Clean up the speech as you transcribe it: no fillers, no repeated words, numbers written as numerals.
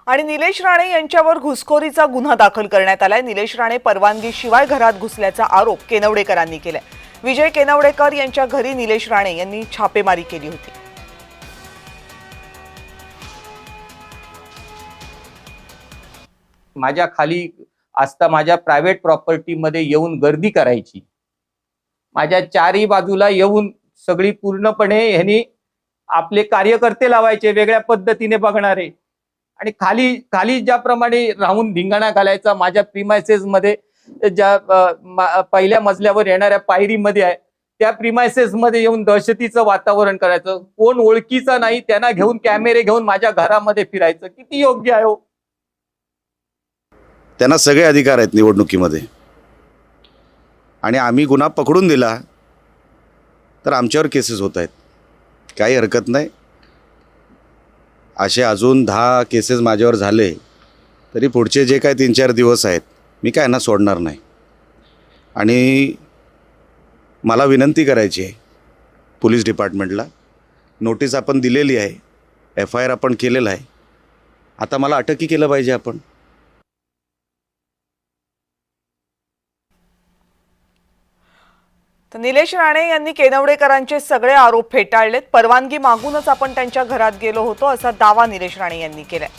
आणि निलेश राणे यांच्यावर घुसखोरीचा गुन्हा दाखल करण्यात आलाय। निलेश राणे परवानगीशिवाय घरात घुसल्याचा आरोप केनवडेकरांनी केलाय। विजय केनवडेकर यांच्या घरी निलेश राणे यांनी छापेमारी केली होती। माझ्या खाली असता माझ्या प्रायव्हेट प्रॉपर्टी मध्ये येऊन गर्दी करायची, माझ्या चारही बाजूला येऊन सगळी पूर्णपणे ह्यांनी आपले कार्यकर्ते लावायचे, वेगळ्या पद्धतीने बघणारे, आणि खाली खाली ज्याप्रमाणे राहून धिंगाणा घालायचा माझ्या प्रीमायसेस मध्ये, ज्या पहिल्या मजल्यावर येणाऱ्या पायरीमध्ये आहे त्या प्रीमायसेस मध्ये येऊन दहशतीचं वातावरण करायचं। कोण ओळखीचा नाही त्यांना घेऊन कॅमेरे घेऊन माझ्या घरामध्ये फिरायचं, किती योग्य आहे हो? त्यांना सगळे अधिकार आहेत निवडणुकीमध्ये, आणि आम्ही गुन्हा पकडून दिला तर आमच्यावर केसेस होत आहेत, काही हरकत नाही। असे अजून 10 केसेस माझ्यावर झाले तरी पुढचे जे काय 3-4 दिवस आहेत मी काय यांना सोडणार नाही। आणि मला विनंती करायची आहे पोलीस डिपार्टमेंटला, नोटीस आपण दिलेली आहे, FIR आपण केलेला आहे, आता मला अटकही केलं पाहिजे आपण। तर निलेश राणे यांनी केनवडेकरांचे सगळे आरोप फेटाळलेत। परवानगी मागूनच आपण त्यांच्या घरात गेलो होतो असा दावा निलेश राणे यांनी केलाय।